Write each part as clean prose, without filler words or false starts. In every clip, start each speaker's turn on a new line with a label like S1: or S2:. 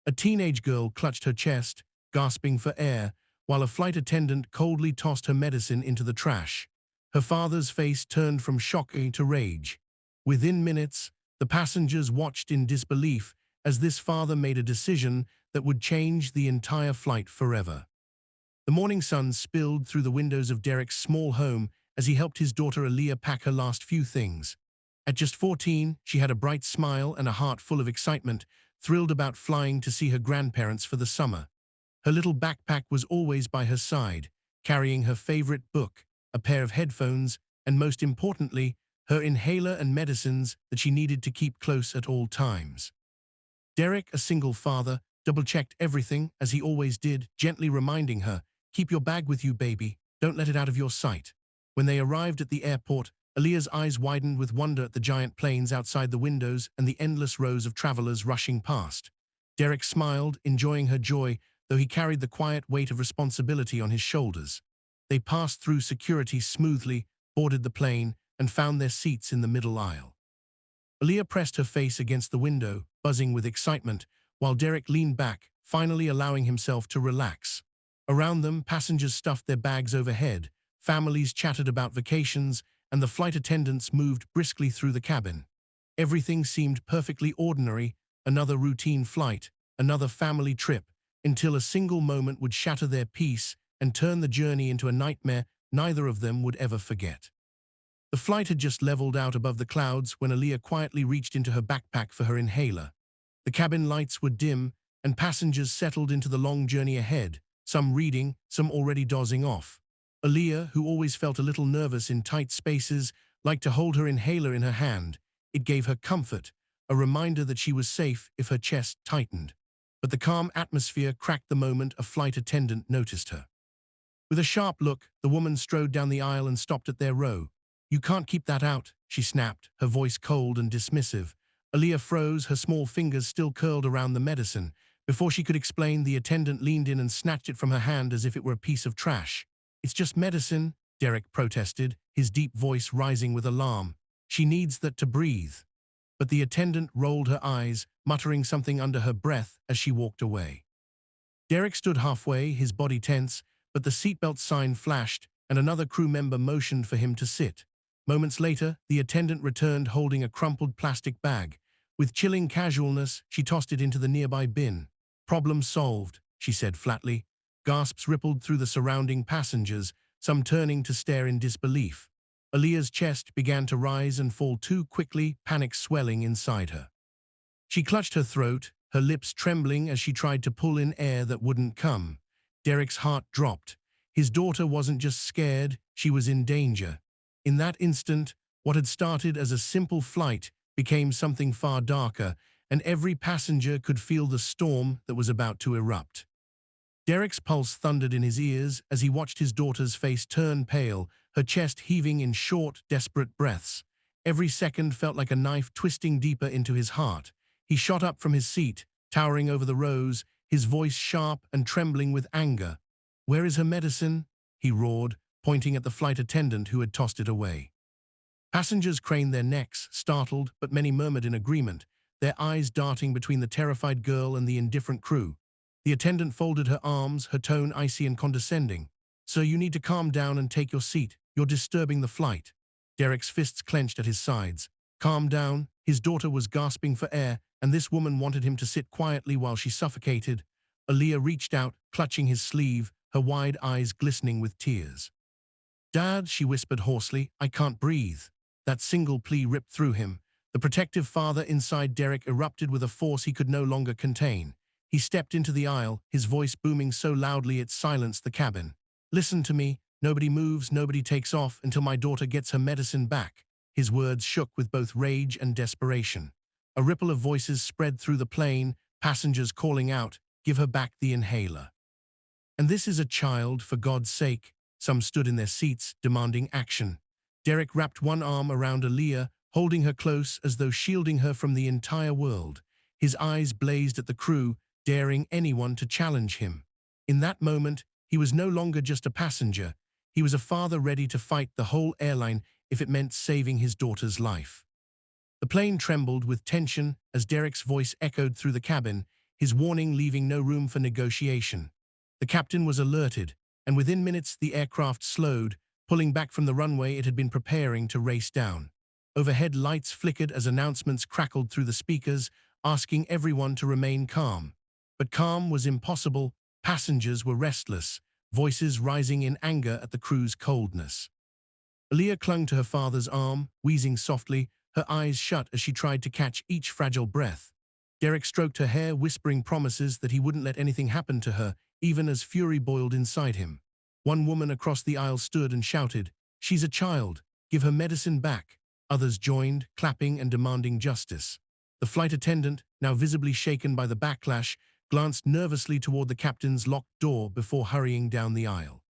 S1: A teenage girl clutched her chest, gasping for air, while a flight attendant coldly tossed her medicine into the trash. Her father's face turned from shock to rage. Within minutes, the passengers watched in disbelief as this father made a decision that would change the entire flight forever. The morning sun spilled through the windows of Derek's small home as he helped his daughter Aaliyah pack her last few things. At just 14, she had a bright smile and a heart full of excitement, thrilled about flying to see her grandparents for the summer. Her little backpack was always by her side, carrying her favorite book, a pair of headphones, and most importantly, her inhaler and medicines that she needed to keep close at all times. Derek, a single father, double-checked everything, as he always did, gently reminding her, "Keep your bag with you, baby. Don't let it out of your sight." When they arrived at the airport, Aaliyah's eyes widened with wonder at the giant planes outside the windows and the endless rows of travelers rushing past. Derek smiled, enjoying her joy, though he carried the quiet weight of responsibility on his shoulders. They passed through security smoothly, boarded the plane, and found their seats in the middle aisle. Aaliyah pressed her face against the window, buzzing with excitement, while Derek leaned back, finally allowing himself to relax. Around them, passengers stuffed their bags overhead, families chattered about vacations, and the flight attendants moved briskly through the cabin. Everything seemed perfectly ordinary, another routine flight, another family trip, until a single moment would shatter their peace and turn the journey into a nightmare neither of them would ever forget. The flight had just leveled out above the clouds when Aaliyah quietly reached into her backpack for her inhaler. The cabin lights were dim, and passengers settled into the long journey ahead, some reading, some already dozing off. Aaliyah, who always felt a little nervous in tight spaces, liked to hold her inhaler in her hand. It gave her comfort, a reminder that she was safe if her chest tightened. But the calm atmosphere cracked the moment a flight attendant noticed her. With a sharp look, the woman strode down the aisle and stopped at their row. "You can't keep that out," she snapped, her voice cold and dismissive. Aaliyah froze, her small fingers still curled around the medicine. Before she could explain, the attendant leaned in and snatched it from her hand as if it were a piece of trash. "It's just medicine," Derek protested, his deep voice rising with alarm. "She needs that to breathe." But the attendant rolled her eyes, muttering something under her breath as she walked away. Derek stood halfway, his body tense, but the seatbelt sign flashed, and another crew member motioned for him to sit. Moments later, the attendant returned holding a crumpled plastic bag. With chilling casualness, she tossed it into the nearby bin. "Problem solved," she said flatly. Gasps rippled through the surrounding passengers, some turning to stare in disbelief. Aaliyah's chest began to rise and fall too quickly, panic swelling inside her. She clutched her throat, her lips trembling as she tried to pull in air that wouldn't come. Derek's heart dropped. His daughter wasn't just scared, she was in danger. In that instant, what had started as a simple flight became something far darker, and every passenger could feel the storm that was about to erupt. Derek's pulse thundered in his ears as he watched his daughter's face turn pale, her chest heaving in short, desperate breaths. Every second felt like a knife twisting deeper into his heart. He shot up from his seat, towering over the rows, his voice sharp and trembling with anger. "Where is her medicine?" he roared, pointing at the flight attendant who had tossed it away. Passengers craned their necks, startled, but many murmured in agreement, their eyes darting between the terrified girl and the indifferent crew. The attendant folded her arms, her tone icy and condescending. "Sir, you need to calm down and take your seat. You're disturbing the flight." Derek's fists clenched at his sides. Calm down. His daughter was gasping for air, and this woman wanted him to sit quietly while she suffocated. Aaliyah reached out, clutching his sleeve, her wide eyes glistening with tears. "Dad," she whispered hoarsely, "I can't breathe." That single plea ripped through him. The protective father inside Derek erupted with a force he could no longer contain. He stepped into the aisle, his voice booming so loudly it silenced the cabin. "Listen to me. Nobody moves, nobody takes off until my daughter gets her medicine back." His words shook with both rage and desperation. A ripple of voices spread through the plane, passengers calling out, "Give her back the inhaler." "And this is a child, for God's sake." Some stood in their seats, demanding action. Derek wrapped one arm around Aaliyah, holding her close as though shielding her from the entire world. His eyes blazed at the crew, daring anyone to challenge him. In that moment, he was no longer just a passenger. He was a father ready to fight the whole airline if it meant saving his daughter's life. The plane trembled with tension as Derek's voice echoed through the cabin, his warning leaving no room for negotiation. The captain was alerted, and within minutes the aircraft slowed, pulling back from the runway it had been preparing to race down. Overhead lights flickered as announcements crackled through the speakers, asking everyone to remain calm. But calm was impossible. Passengers were restless, voices rising in anger at the crew's coldness. Aaliyah clung to her father's arm, wheezing softly, her eyes shut as she tried to catch each fragile breath. Derek stroked her hair, whispering promises that he wouldn't let anything happen to her, even as fury boiled inside him. One woman across the aisle stood and shouted, "She's a child, give her medicine back." Others joined, clapping and demanding justice. The flight attendant, now visibly shaken by the backlash, glanced nervously toward the captain's locked door before hurrying down the aisle.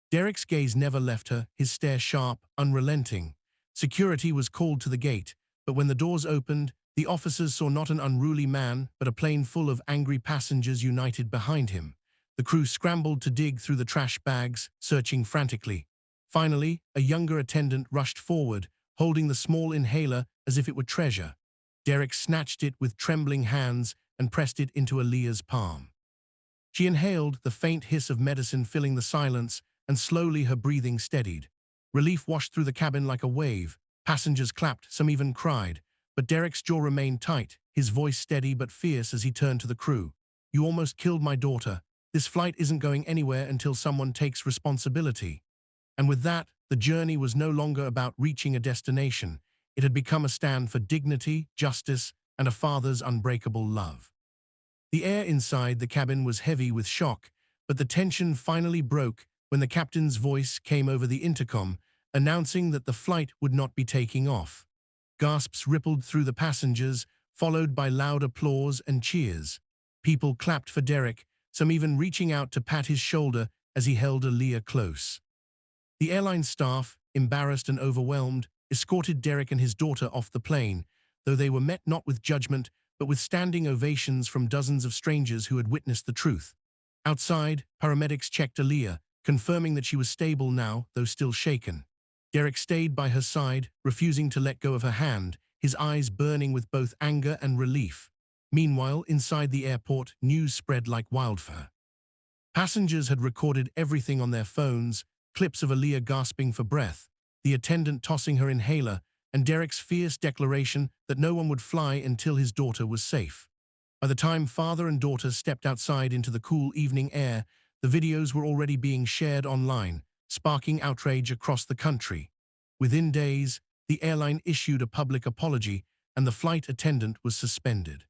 S1: Derek's gaze never left her, his stare sharp, unrelenting. Security was called to the gate, but when the doors opened, the officers saw not an unruly man, but a plane full of angry passengers united behind him. The crew scrambled to dig through the trash bags, searching frantically. Finally, a younger attendant rushed forward, holding the small inhaler as if it were treasure. Derek snatched it with trembling hands and pressed it into Aaliyah's palm. She inhaled, the faint hiss of medicine filling the silence, and slowly her breathing steadied. Relief washed through the cabin like a wave. Passengers clapped, some even cried. But Derek's jaw remained tight, his voice steady but fierce as he turned to the crew. "You almost killed my daughter. This flight isn't going anywhere until someone takes responsibility." And with that, the journey was no longer about reaching a destination. It had become a stand for dignity, justice, and a father's unbreakable love. The air inside the cabin was heavy with shock, but the tension finally broke when the captain's voice came over the intercom, announcing that the flight would not be taking off. Gasps rippled through the passengers, followed by loud applause and cheers. People clapped for Derek, some even reaching out to pat his shoulder as he held Aaliyah close. The airline staff, embarrassed and overwhelmed, escorted Derek and his daughter off the plane, though they were met not with judgment, but with standing ovations from dozens of strangers who had witnessed the truth. Outside, paramedics checked Aaliyah, confirming that she was stable now, though still shaken. Derek stayed by her side, refusing to let go of her hand, his eyes burning with both anger and relief. Meanwhile, inside the airport, news spread like wildfire. Passengers had recorded everything on their phones, clips of Aaliyah gasping for breath, the attendant tossing her inhaler, and Derek's fierce declaration that no one would fly until his daughter was safe. By the time father and daughter stepped outside into the cool evening air, the videos were already being shared online, sparking outrage across the country. Within days, the airline issued a public apology, and the flight attendant was suspended.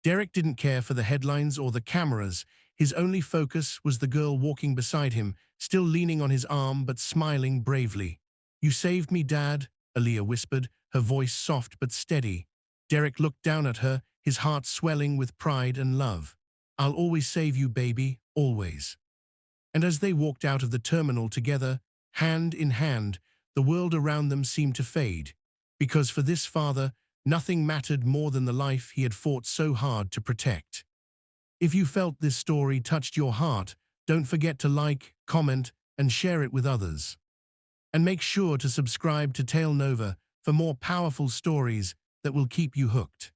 S1: Derek didn't care for the headlines or the cameras. His only focus was the girl walking beside him, still leaning on his arm but smiling bravely. "You saved me, Dad," Aaliyah whispered, her voice soft but steady. Derek looked down at her, his heart swelling with pride and love. "I'll always save you, baby, always." And as they walked out of the terminal together, hand in hand, the world around them seemed to fade. Because for this father, nothing mattered more than the life he had fought so hard to protect. If you felt this story touched your heart, don't forget to like, comment, and share it with others. And make sure to subscribe to Tale Nova for more powerful stories that will keep you hooked.